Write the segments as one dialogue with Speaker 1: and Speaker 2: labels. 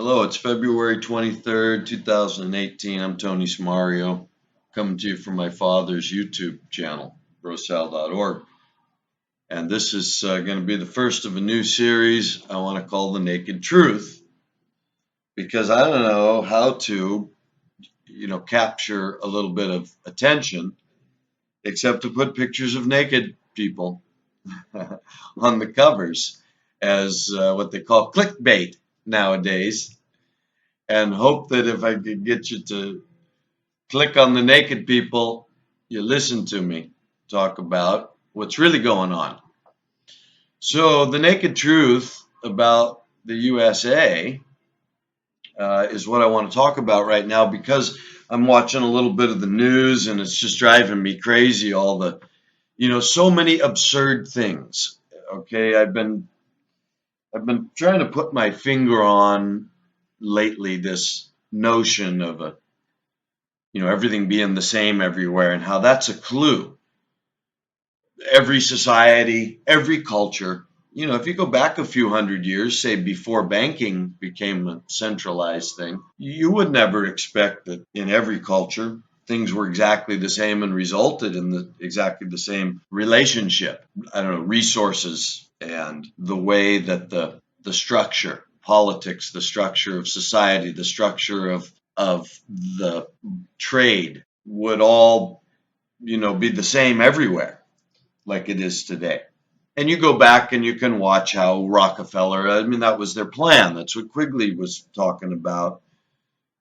Speaker 1: Hello, it's February 23rd, 2018. I'm Tony Smario, coming to you from my father's YouTube channel, BroSal.org. And this is going to be the first of a new series I want to call The Naked Truth, because I don't know how to, capture a little bit of attention except to put pictures of naked people on the covers as what they call clickbait nowadays, and hope that if I could get you to click on the naked people, you listen to me talk about what's really going on. So, the naked truth about the USA is what I want to talk about right now, because I'm watching a little bit of the news and it's just driving me crazy. All the, so many absurd things. Okay, I've been trying to put my finger on lately this notion of everything being the same everywhere, and how that's a clue. Every society, every culture, if you go back a few hundred years, say before banking became a centralized thing, you would never expect that in every culture things were exactly the same and resulted in exactly the same relationship. I don't know, resources and the way that the structure, politics, the structure of society, the structure of the trade would all, be the same everywhere like it is today. And you go back and you can watch how Rockefeller, that was their plan. That's what Quigley was talking about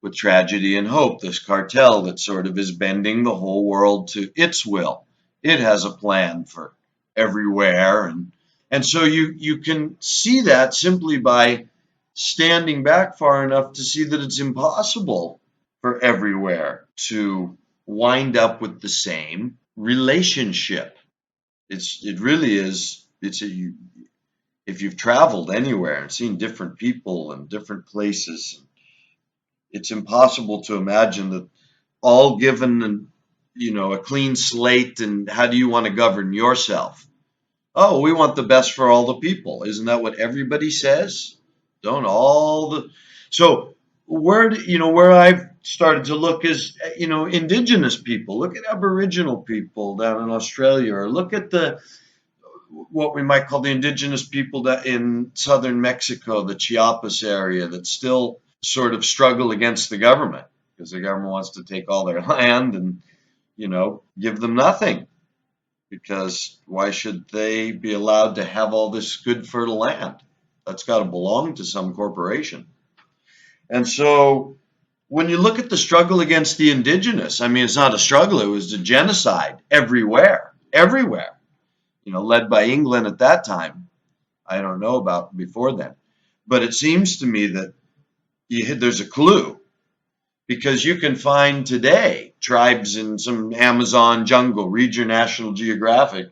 Speaker 1: with Tragedy and Hope, this cartel that sort of is bending the whole world to its will. It has a plan for everywhere. And so you can see that simply by standing back far enough to see that it's impossible for everywhere to wind up with the same relationship. It really is. If you've traveled anywhere and seen different people and different places, it's impossible to imagine that all given a clean slate. And how do you want to govern yourself? Oh, we want the best for all the people. Isn't that what everybody says? Don't all the so where I've started to look is indigenous people. Look at Aboriginal people down in Australia, or look at what we might call the indigenous people that in southern Mexico, the Chiapas area, that still sort of struggle against the government because the government wants to take all their land and give them nothing. Because why should they be allowed to have all this good fertile land? That's got to belong to some corporation. And so when you look at the struggle against the indigenous, it's not a struggle, it was a genocide everywhere, led by England at that time. I don't know about before then. But it seems to me that there's a clue, because you can find today tribes in some Amazon jungle, read your National Geographic,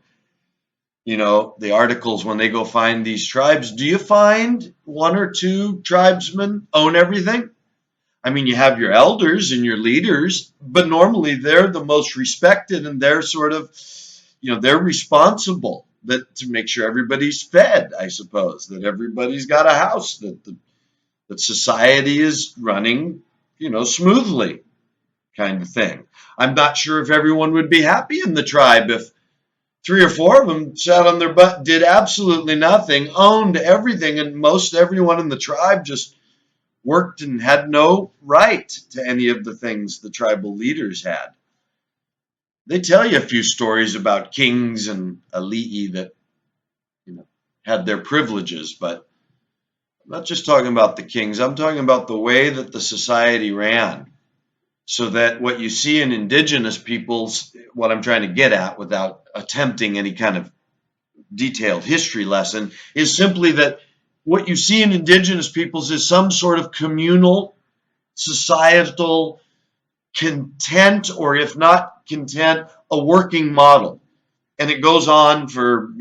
Speaker 1: the articles when they go find these tribes. Do you find one or two tribesmen own everything? You have your elders and your leaders, but normally they're the most respected, and they're sort of, they're responsible to make sure everybody's fed, I suppose, that everybody's got a house, that society is running smoothly, kind of thing. I'm not sure if everyone would be happy in the tribe if 3 or 4 of them sat on their butt, did absolutely nothing, owned everything, and most everyone in the tribe just worked and had no right to any of the things the tribal leaders had. They tell you a few stories about kings and alii that had their privileges, but I'm not just talking about the kings. I'm talking about the way that the society ran. So that what you see in indigenous peoples, what I'm trying to get at without attempting any kind of detailed history lesson, is simply that what you see in indigenous peoples is some sort of communal, societal content, or if not content, a working model. And it goes on for,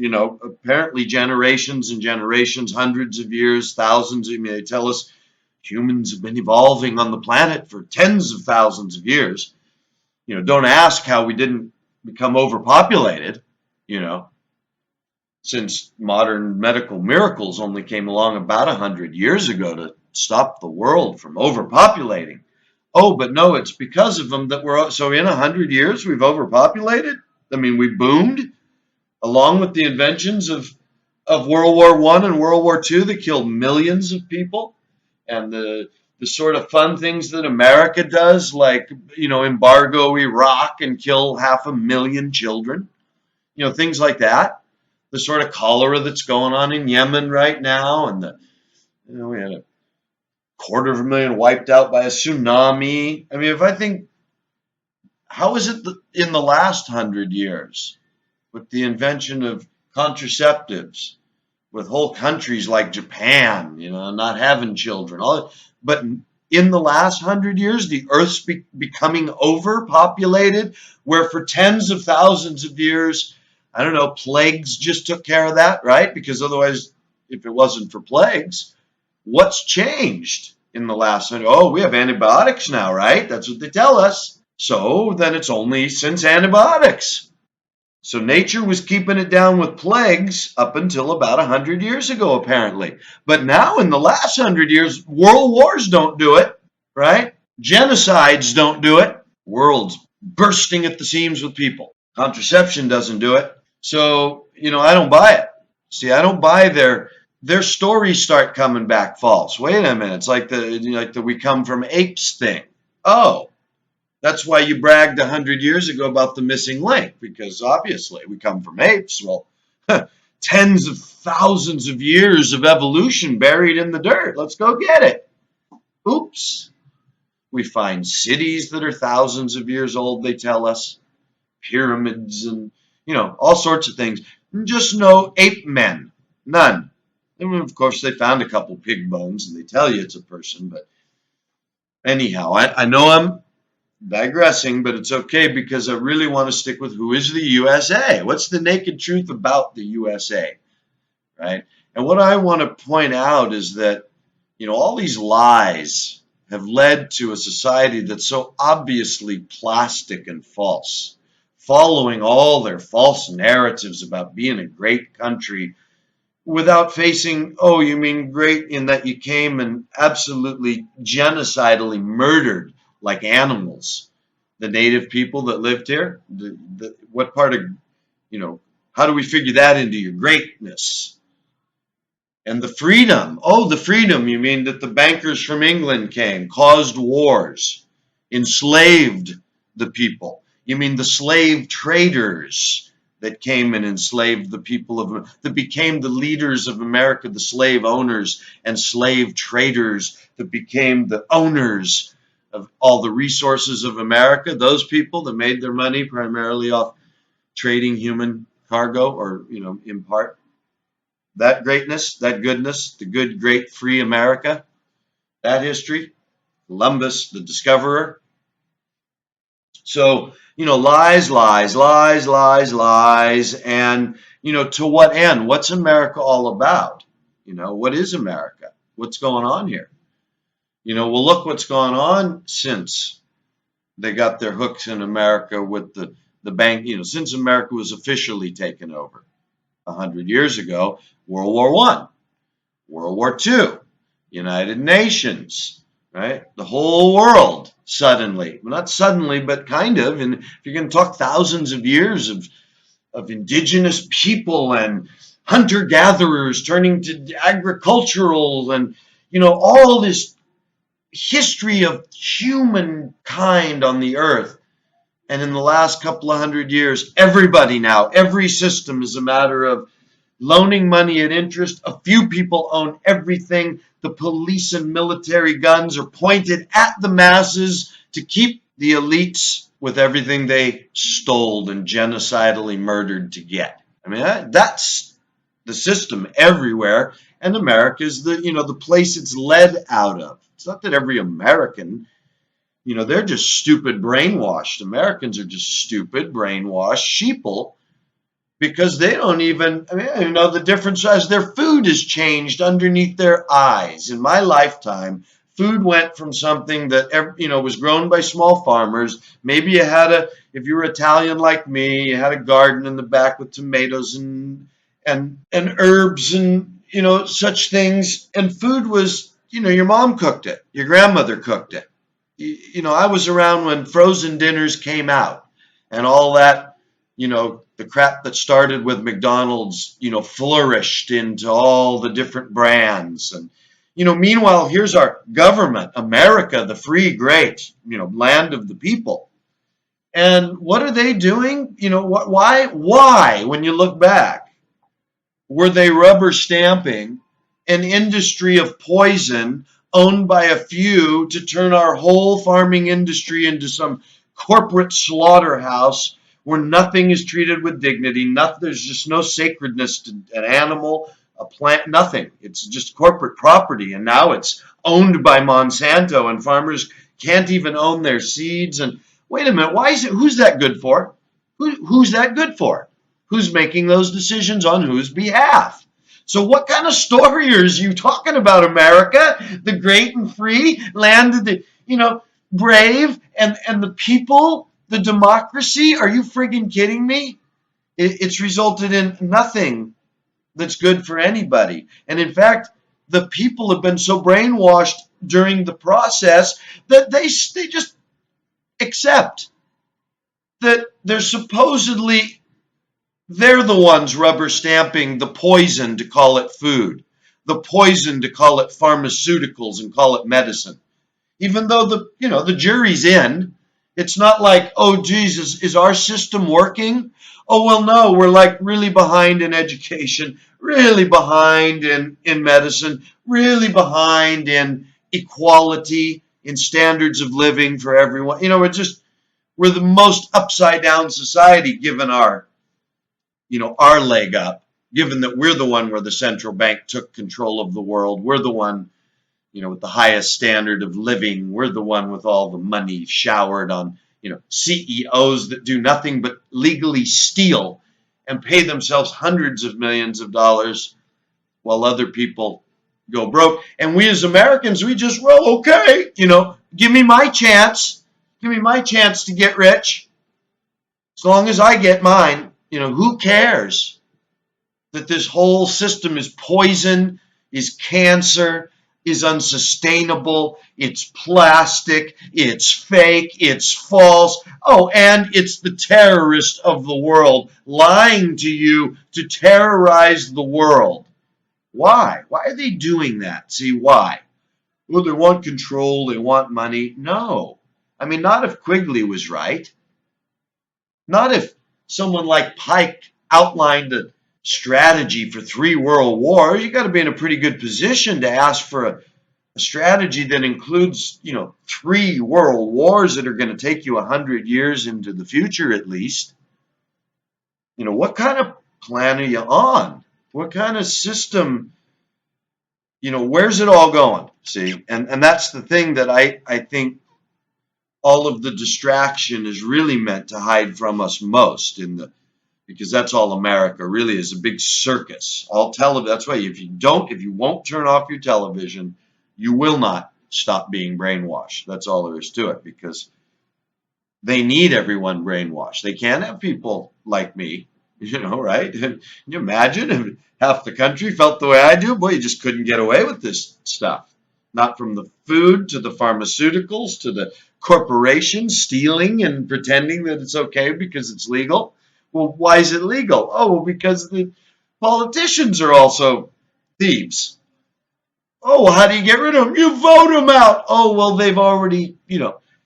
Speaker 1: apparently generations and generations, hundreds of years, thousands. They tell us humans have been evolving on the planet for tens of thousands of years. Don't ask how we didn't become overpopulated, since modern medical miracles only came along about 100 years ago to stop the world from overpopulating. Oh, but no, it's because of them that so in 100 years we've overpopulated. I mean, we boomed along with the inventions of World War I and World War II that killed millions of people, and the sort of fun things that America does, like embargo Iraq and kill 500,000 children, things like that. The sort of cholera that's going on in Yemen right now, and we had 250,000 wiped out by a tsunami. I mean, if I think, how is it that in the last 100 years, with the invention of contraceptives, with whole countries like Japan, not having children, but in the last 100 years, the Earth's becoming overpopulated, where for tens of thousands of years, I don't know, plagues just took care of that, right? Because otherwise, if it wasn't for plagues, what's changed in the last 100? Oh, we have antibiotics now, right? That's what they tell us. So then it's only since antibiotics. So nature was keeping it down with plagues up until about 100 years ago, apparently. But now in the last 100 years, world wars don't do it, right? Genocides don't do it. World's bursting at the seams with people. Contraception doesn't do it. So, I don't buy it. See, I don't buy their stories start coming back false. Wait a minute. It's like the we come from apes thing. Oh, that's why you bragged 100 years ago about the missing link, because obviously we come from apes. Well, tens of thousands of years of evolution buried in the dirt. Let's go get it. Oops. We find cities that are thousands of years old, they tell us. Pyramids and, all sorts of things. Just no ape men. None. And of course, they found a couple pig bones and they tell you it's a person. But anyhow, I know I'm digressing, but it's okay because I really want to stick with who is the USA. What's the naked truth about the USA, right? And what I want to point out is that, all these lies have led to a society that's so obviously plastic and false, following all their false narratives about being a great country without facing, oh, you mean great in that you came and absolutely genocidally murdered like animals the native people that lived here? What part of, how do we figure that into your greatness? And the freedom, the freedom, you mean that the bankers from England came, caused wars, enslaved the people. You mean the slave traders that came and enslaved the people that became the leaders of America, the slave owners and slave traders that became the owners of all the resources of America, those people that made their money primarily off trading human cargo, or, in part. That greatness, that goodness, the good, great, free America, that history, Columbus, the discoverer. So, lies, lies, lies, lies, lies. And, to what end? What's America all about? What is America? What's going on here? Well, look what's gone on since they got their hooks in America with the bank, since America was officially taken over 100 years ago. World War I, World War II, United Nations, right? The whole world suddenly, well, not suddenly, but kind of. And if you're going to talk thousands of years of indigenous people and hunter-gatherers turning to agricultural and, all this history of humankind on the earth. And in the last couple of 100 years, everybody now, every system is a matter of loaning money at interest. A few people own everything. The police and military guns are pointed at the masses to keep the elites with everything they stole and genocidally murdered to get. I mean, that's the system everywhere. And America is the place it's led out of. It's not that every American, they're just stupid, brainwashed. Americans are just stupid, brainwashed sheeple, because they don't even, the difference is their food has changed underneath their eyes. In my lifetime, food went from something that, was grown by small farmers. Maybe you had if you were Italian like me, you had a garden in the back with tomatoes and herbs and, such things. And food was, your mom cooked it, your grandmother cooked it. I was around when frozen dinners came out and all that, the crap that started with McDonald's, flourished into all the different brands. And, meanwhile, here's our government, America, the free, great, land of the people. And what are they doing? Why, when you look back, were they rubber stamping an industry of poison owned by a few to turn our whole farming industry into some corporate slaughterhouse where nothing is treated with dignity? There's just no sacredness to an animal, a plant, nothing. It's just corporate property. And now it's owned by Monsanto, and farmers can't even own their seeds. And wait a minute, who's that good for? Who's that good for? Who's making those decisions on whose behalf? So what kind of story are you talking about, America? The great and free land of the, brave and the people, the democracy? Are you friggin' kidding me? It's resulted in nothing that's good for anybody. And in fact, the people have been so brainwashed during the process that they just accept that they're the ones rubber stamping the poison to call it food, the poison to call it pharmaceuticals and call it medicine. Even though the jury's in, it's not like, oh, Jesus, is our system working? Oh, well, no, we're like really behind in education, really behind in medicine, really behind in equality, in standards of living for everyone. We're the most upside down society given our leg up, given that we're the one where the central bank took control of the world. We're the one, with the highest standard of living. We're the one with all the money showered on, CEOs that do nothing but legally steal and pay themselves hundreds of millions of dollars while other people go broke. And we as Americans, we just, well, okay, give me my chance. Give me my chance to get rich. As long as I get mine, who cares that this whole system is poison, is cancer, is unsustainable, it's plastic, it's fake, it's false. Oh, and it's the terrorist of the world lying to you to terrorize the world. Why? Why are they doing that? See, why? Well, they want control, they want money. No. Not if Quigley was right. Not if someone like Pike outlined a strategy for 3 world wars. You got to be in a pretty good position to ask for a strategy that includes, 3 world wars that are going to take you 100 years into the future at least. What kind of plan are you on? What kind of system? Where's it all going? See, and that's the thing that I think all of the distraction is really meant to hide from us most because that's all America really is, a big circus. All television. That's why if you won't turn off your television, you will not stop being brainwashed. That's all there is to it, because they need everyone brainwashed. They can't have people like me, right? Can you imagine if half the country felt the way I do? Boy, you just couldn't get away with this stuff. Not from the food to the pharmaceuticals to the corporations stealing and pretending that it's okay because it's legal. Well, why is it legal? Oh, well, because the politicians are also thieves. Oh, well, how do you get rid of them? You vote them out. Oh, well, they've already,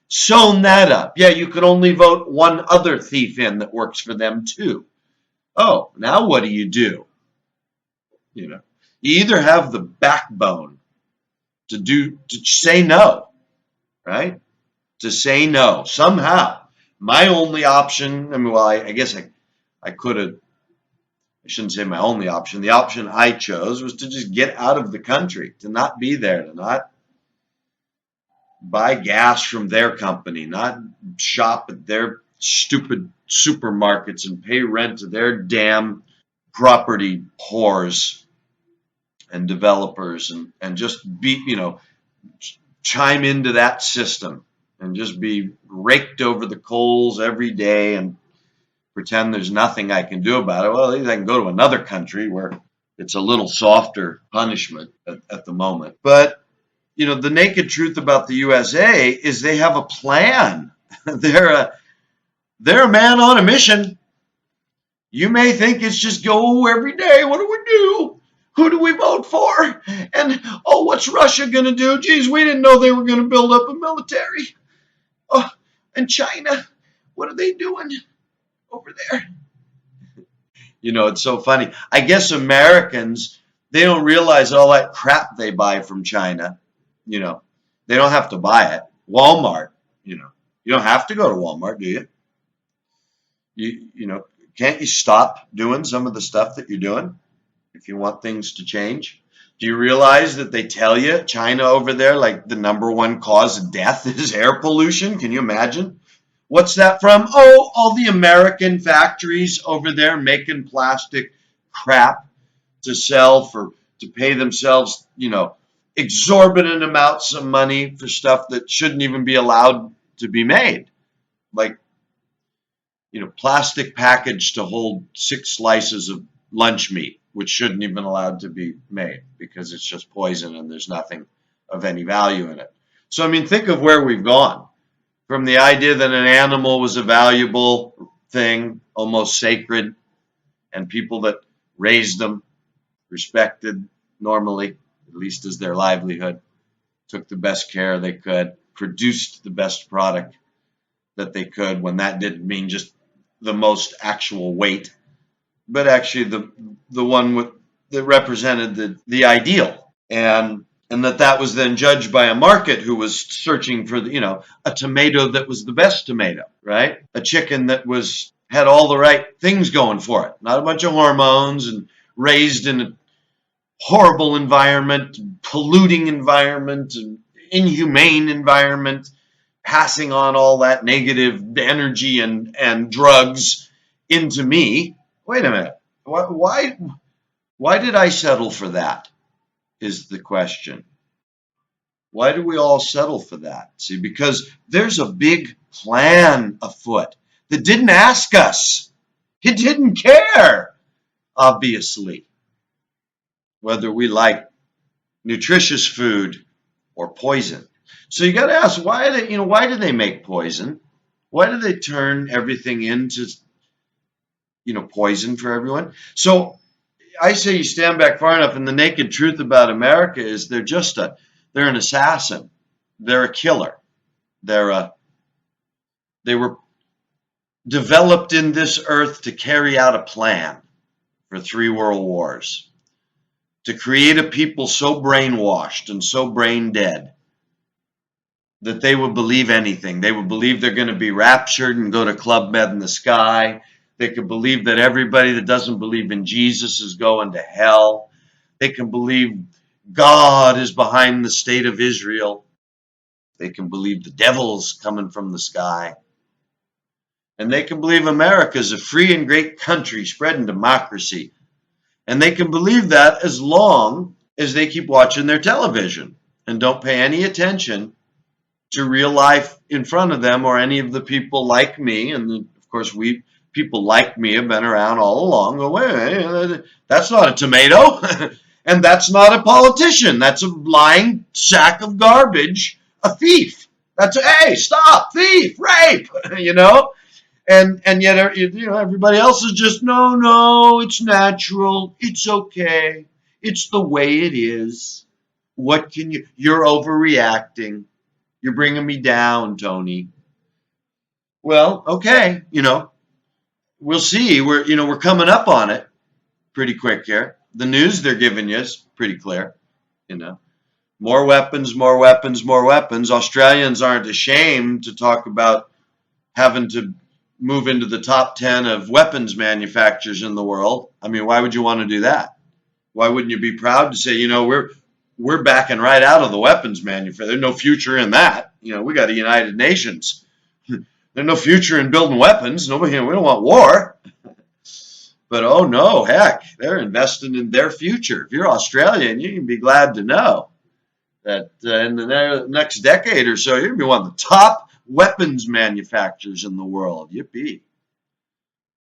Speaker 1: sewn that up. Yeah, you could only vote one other thief in that works for them too. Oh, now what do? You either have the backbone to say no, right? To say no somehow. My only option, I guess I could have, I shouldn't say my only option. The option I chose was to just get out of the country, to not be there, to not buy gas from their company, not shop at their stupid supermarkets and pay rent to their damn property whores and developers, and just be, chime into that system and just be raked over the coals every day and pretend there's nothing I can do about it. Well, at least I can go to another country where it's a little softer punishment at the moment. But the naked truth about the USA is they have a plan. They're a man on a mission. You may think it's just go every day. What do we do? Who do we vote for? And oh, what's Russia going to do? Geez, we didn't know they were going to build up a military. Oh, and China, what are they doing over there? It's so funny. I guess Americans, they don't realize all that crap they buy from China. They don't have to buy it. Walmart, you don't have to go to Walmart, do you? Can't you stop doing some of the stuff that you're doing if you want things to change? Do you realize that they tell you China over there, like the number one cause of death is air pollution? Can you imagine? What's that from? Oh, all the American factories over there making plastic crap to sell to pay themselves, exorbitant amounts of money for stuff that shouldn't even be allowed to be made. Like, plastic package to hold 6 slices of lunch meat, which shouldn't even allowed to be made because it's just poison and there's nothing of any value in it. So, think of where we've gone from the idea that an animal was a valuable thing, almost sacred, and people that raised them, respected normally, at least as their livelihood, took the best care they could, produced the best product that they could, when that didn't mean just the most actual weight, but actually the one that represented the ideal, and that was then judged by a market who was searching for a tomato that was the best tomato, right? A chicken that had all the right things going for it, not a bunch of hormones and raised in a horrible environment, polluting environment, and inhumane environment, passing on all that negative energy and drugs into me. Wait a minute. Why did I settle for that? Is the question. Why do we all settle for that? See, because there's a big plan afoot that didn't ask us. It didn't care, obviously, whether we like nutritious food or poison. So you got to ask, why do they make poison? Why do they turn everything into poison for everyone? So I say you stand back far enough, and the naked truth about America is they're an assassin. They're a killer. They were developed in this earth to carry out a plan for 3 world wars, to create a people so brainwashed and so brain dead that they would believe anything. They would believe they're going to be raptured and go to Club Med in the sky. They could believe that everybody that doesn't believe in Jesus is going to hell. They can believe God is behind the state of Israel. They can believe the devil's coming from the sky. And they can believe America is a free and great country spreading democracy. And they can believe that as long as they keep watching their television and don't pay any attention to real life in front of them or any of the people like me. And of course, people like me have been around all along. Go, wait a minute, that's not a tomato. And that's not a politician. That's a lying sack of garbage, a thief. Hey, stop, thief, rape, And yet, everybody else is just, no, it's natural. It's okay. It's the way it is. What can you're overreacting. You're bringing me down, Tony. Well, okay, we'll see. We're coming up on it pretty quick here. The news they're giving you is pretty clear, More weapons, more weapons, more weapons. Australians aren't ashamed to talk about having to move into the top 10 of weapons manufacturers in the world. I mean, why would you want to do that? Why wouldn't you be proud to say, we're backing right out of the weapons manufacturer. There's no future in that. We got a United Nations. There's no future in building weapons. We don't want war. But oh no, heck, they're investing in their future. If you're Australian, you can be glad to know that in the next decade or so, you're going to be one of the top weapons manufacturers in the world. Yippee.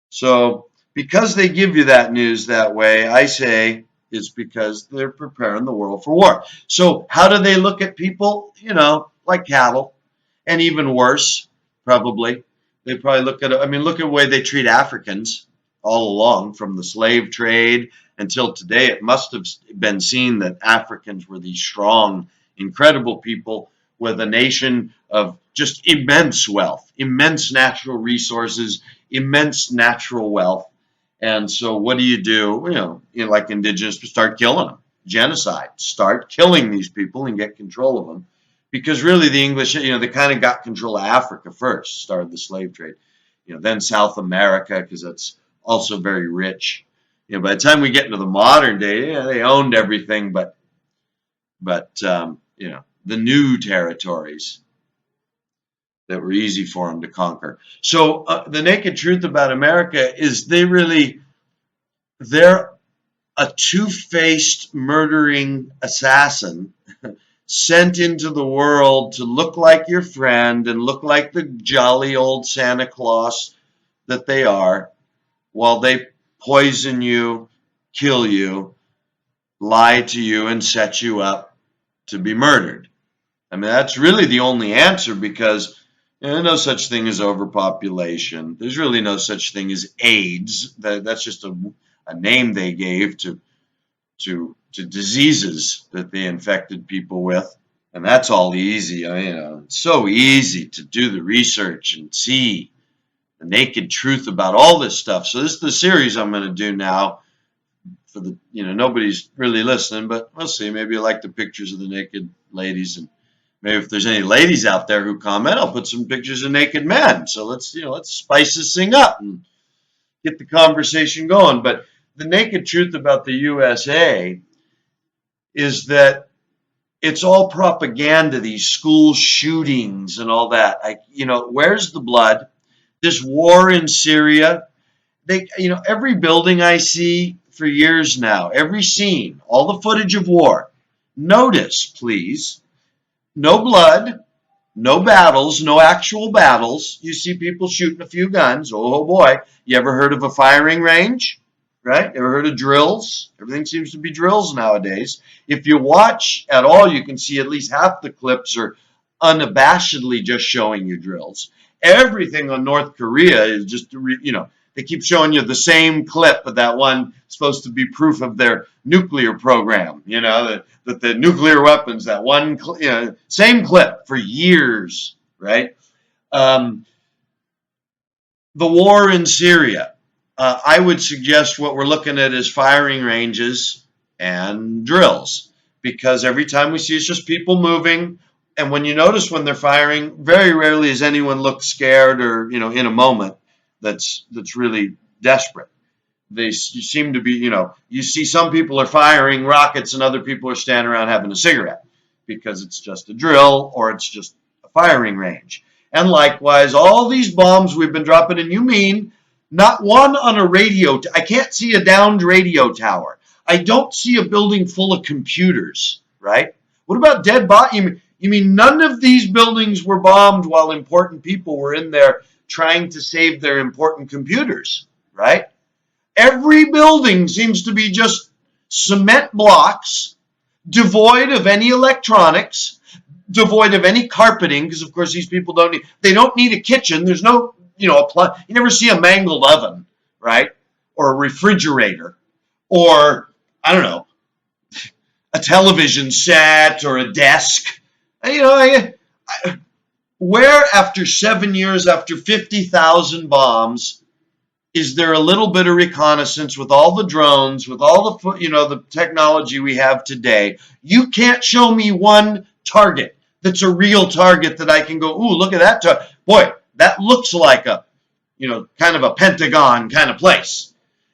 Speaker 1: So because they give you that news that way, I say is because they're preparing the world for war. So how do they look at people? Like cattle, and even worse, probably. They probably look at, look at the way they treat Africans all along, from the slave trade until today. It must have been seen that Africans were these strong, incredible people with a nation of just immense wealth, immense natural resources, immense natural wealth. And so what do? Like indigenous, start killing them. Genocide. Start killing these people and get control of them. Because really the English, they kind of got control of Africa first, started the slave trade. Then South America, because that's also very rich. By the time we get into the modern day, they owned everything, but the new territories that were easy for them to conquer. So the naked truth about America is they're a two-faced murdering assassin sent into the world to look like your friend and look like the jolly old Santa Claus that they are, while they poison you, kill you, lie to you, and set you up to be murdered. That's really the only answer, because there's no such thing as overpopulation. There's really no such thing as AIDS. That's just a name they gave to diseases that they infected people with. And that's all easy. It's so easy to do the research and see the naked truth about all this stuff. So this is the series I'm going to do now. For the, nobody's really listening, but we'll see. Maybe you like the pictures of the naked ladies, and maybe if there's any ladies out there who comment, I'll put some pictures of naked men. So let's spice this thing up and get the conversation going. But the naked truth about the USA is that it's all propaganda, these school shootings and all that. Where's the blood? This war in Syria, every building I see for years now, every scene, all the footage of war, notice, please, no blood, no battles, no actual battles. You see people shooting a few guns. Oh boy, you ever heard of a firing range? Right? Ever heard of drills? Everything seems to be drills nowadays. If you watch at all, you can see at least half the clips are unabashedly just showing you drills. Everything on North Korea is just, they keep showing you the same clip of that one supposed to be proof of their nuclear program, that the nuclear weapons, that one, same clip for years, right? The war in Syria. I would suggest what we're looking at is firing ranges and drills, because every time we see it's just people moving. And when you notice when they're firing, very rarely does anyone look scared or, in a moment that's really desperate. You seem to be, you see some people are firing rockets and other people are standing around having a cigarette, because it's just a drill or it's just a firing range. And likewise, all these bombs we've been dropping, and you mean not one on a radio. I can't see a downed radio tower. I don't see a building full of computers, right? What about dead bodies? You mean none of these buildings were bombed while important people were in there trying to save their important computers, right? Every building seems to be just cement blocks, devoid of any electronics, devoid of any carpeting, because of course these people don't need a kitchen. There's no, you never see a mangled oven, right? Or a refrigerator, or I don't know, a television set or a desk. Where after 7 years, after 50,000 bombs, is there a little bit of reconnaissance with all the drones, with all the, the technology we have today? You can't show me one target that's a real target that I can go, ooh, look at that. Boy, that looks like a, kind of a Pentagon kind of place.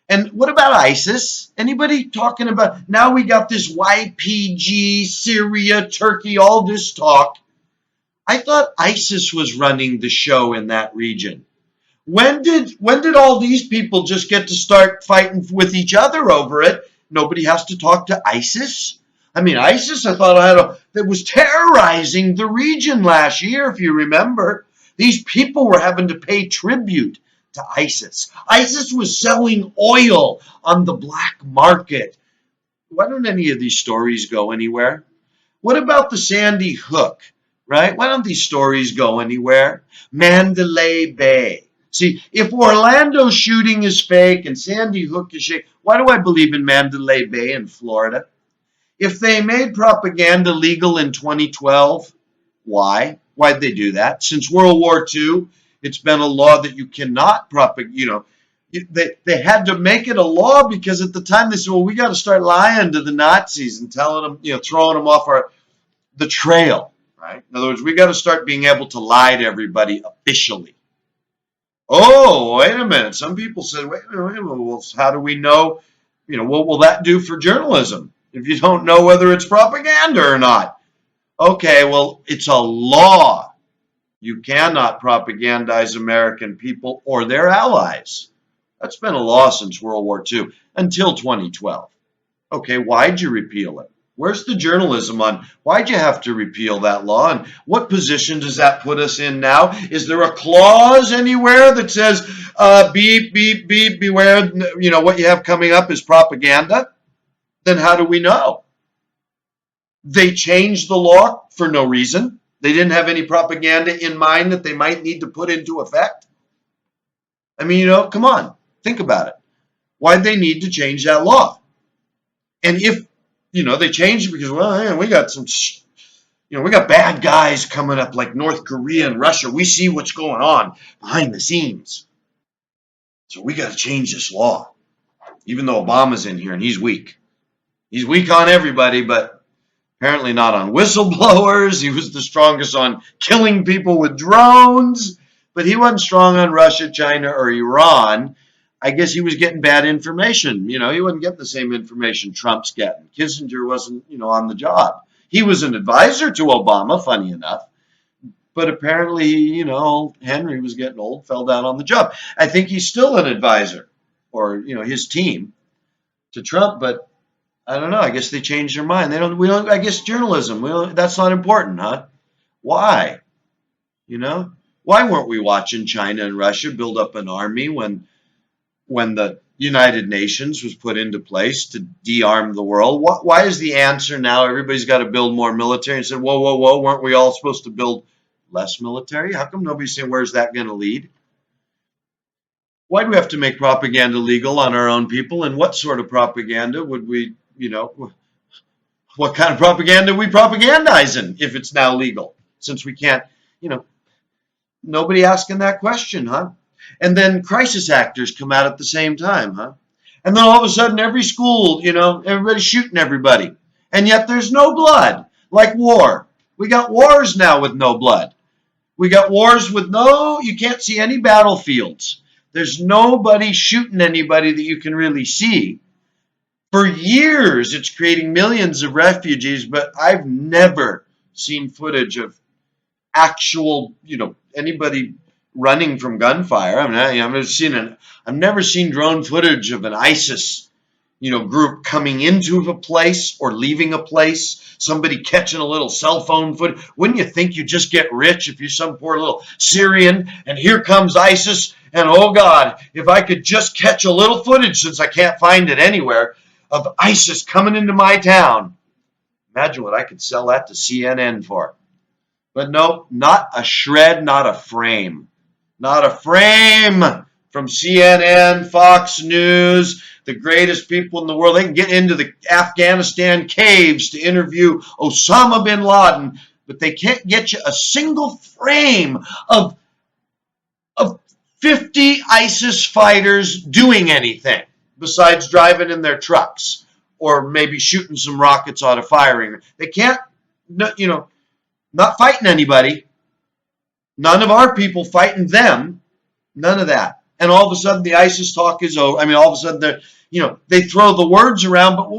Speaker 1: And what about ISIS? Anybody talking about, now we got this YPG, Syria, Turkey, all this talk. I thought ISIS was running the show in that region. When did all these people just get to start fighting with each other over it? Nobody has to talk to ISIS. ISIS, I thought that was terrorizing the region last year, if you remember. These people were having to pay tribute to ISIS. ISIS was selling oil on the black market. Why don't any of these stories go anywhere? What about the Sandy Hook, right? Why don't these stories go anywhere? Mandalay Bay. See, if Orlando shooting is fake and Sandy Hook is fake, why do I believe in Mandalay Bay in Florida? If they made propaganda legal in 2012, why? Why'd they do that? Since World War II, it's been a law that you cannot they had to make it a law because at the time they said, well, we got to start lying to the Nazis and telling them, throwing them off the trail, right? In other words, we got to start being able to lie to everybody officially. Oh, wait a minute. Some people said, wait a minute, well, how do we know? What will that do for journalism if you don't know whether it's propaganda or not? Okay, well, it's a law. You cannot propagandize American people or their allies. That's been a law since World War II until 2012. Okay, why'd you repeal it? Where's the journalism on why'd you have to repeal that law? And what position does that put us in now? Is there a clause anywhere that says, beware, what you have coming up is propaganda? Then how do we know? They changed the law for no reason. They didn't have any propaganda in mind that they might need to put into effect. I mean, come on, think about it. Why'd they need to change that law? And if, they changed it because, well, man, we got we got bad guys coming up like North Korea and Russia. We see what's going on behind the scenes. So we got to change this law, even though Obama's in here and he's weak. He's weak on everybody, but apparently not on whistleblowers. He was the strongest on killing people with drones, but he wasn't strong on Russia, China, or Iran. I guess he was getting bad information. He wasn't getting the same information Trump's getting. Kissinger wasn't, on the job. He was an advisor to Obama, funny enough. But apparently, Henry was getting old, fell down on the job. I think he's still an advisor, or, his team to Trump, but I don't know. I guess they changed their mind. I guess journalism, that's not important, huh? Why? Why weren't we watching China and Russia build up an army when the United Nations was put into place to de-arm the world? Why is the answer now everybody's got to build more military? And said, whoa, whoa, whoa, weren't we all supposed to build less military? How come nobody's saying where's that going to lead? Why do we have to make propaganda legal on our own people? And what sort of propaganda would we, what kind of propaganda are we propagandizing if it's now legal? Since we can't, nobody asking that question, huh? And then crisis actors come out at the same time, huh? And then all of a sudden, every school, everybody's shooting everybody. And yet there's no blood, like war. We got wars now with no blood. We got wars with you can't see any battlefields. There's nobody shooting anybody that you can really see. For years, it's creating millions of refugees, but I've never seen footage of actual, anybody running from gunfire. I've never seen drone footage of an ISIS, group coming into a place or leaving a place. Somebody catching a little cell phone footage. Wouldn't you think you just get rich if you're some poor little Syrian and here comes ISIS and oh God, if I could just catch a little footage since I can't find it anywhere of ISIS coming into my town. Imagine what I could sell that to CNN for. But no, not a shred, not a frame. Not a frame from CNN, Fox News, the greatest people in the world. They can get into the Afghanistan caves to interview Osama bin Laden, but they can't get you a single frame of 50 ISIS fighters doing anything besides driving in their trucks or maybe shooting some rockets out of firing. They can't, not fighting anybody. None of our people fighting them. None of that. And all of a sudden the ISIS talk is over. I mean, all of a sudden they throw the words around, but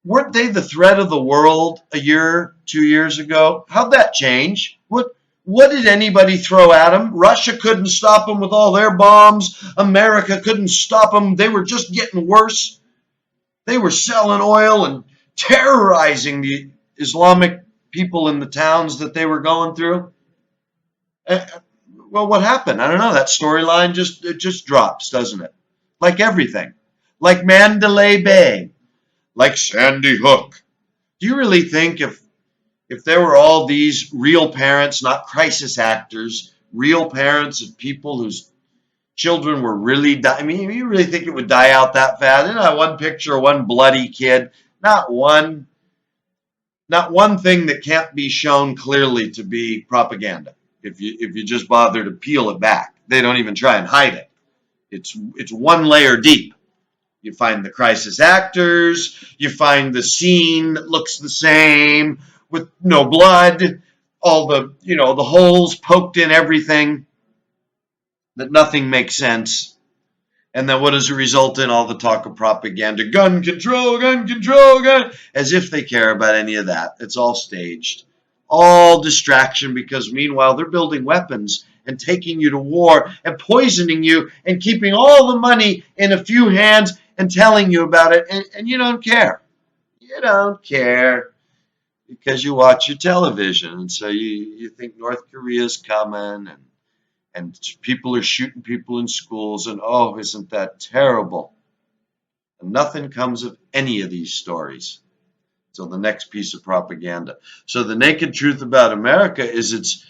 Speaker 1: weren't they the threat of the world a year, 2 years ago? How'd that change? What did anybody throw at them? Russia couldn't stop them with all their bombs. America couldn't stop them. They were just getting worse. They were selling oil and terrorizing the Islamic people in the towns that they were going through. Well, what happened? I don't know. That storyline just drops, doesn't it? Like everything. Like Mandalay Bay. like Sandy Hook. Do you really think if there were all these real parents, not crisis actors, real parents of people whose children were really dying, I mean, you really think it would die out that fast? Not one picture of one bloody kid, not one thing that can't be shown clearly to be propaganda. If you just bother to peel it back, they don't even try and hide it. It's one layer deep. You find the crisis actors, you find the scene that looks the same with no blood, all the holes poked in everything, that nothing makes sense. And then what does it result in? All the talk of propaganda, gun control, gun, as if they care about any of that. It's all staged, all distraction, because meanwhile they're building weapons and taking you to war and poisoning you and keeping all the money in a few hands and telling you about it. And you don't care. You don't care because you watch your television. And so you think North Korea's coming, and people are shooting people in schools, and oh, isn't that terrible? And nothing comes of any of these stories. So the next piece of propaganda. So the naked truth about America is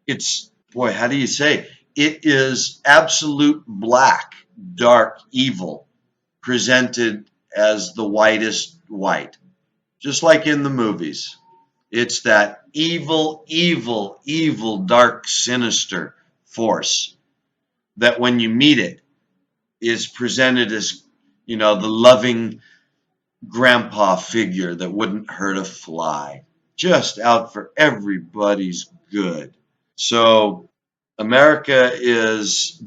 Speaker 1: it's boy, how do you say? It is absolute black, dark, evil presented as the whitest white, just like in the movies. It's that evil, evil, evil, dark, sinister force that when you meet it is presented as, the loving grandpa figure that wouldn't hurt a fly, just out for everybody's good. So America is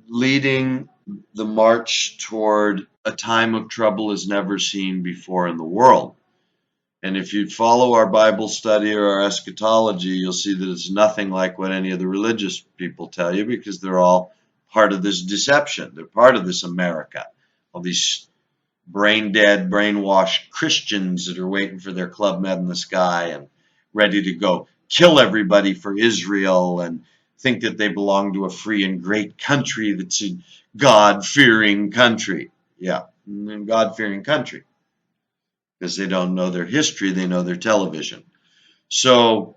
Speaker 1: leading the march toward a time of trouble as never seen before in the world. And if you follow our Bible study or our eschatology, you'll see that it's nothing like what any of the religious people tell you, because they're all part of this deception. They're part of this America. All these brain dead, brainwashed Christians that are waiting for their Club Med in the sky and ready to go kill everybody for Israel and think that they belong to a free and great country that's a God-fearing country. Yeah, a God-fearing country. Because they don't know their history, they know their television. So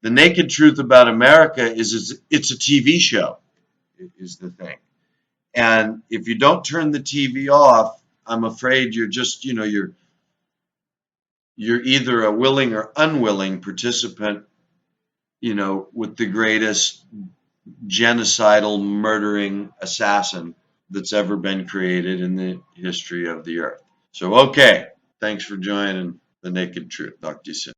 Speaker 1: the naked truth about America is it's a TV show, is the thing. And if you don't turn the TV off, I'm afraid you're just, you're either a willing or unwilling participant, with the greatest genocidal, murdering assassin that's ever been created in the history of the earth. So, okay. Thanks for joining The Naked Truth. Talk to you soon.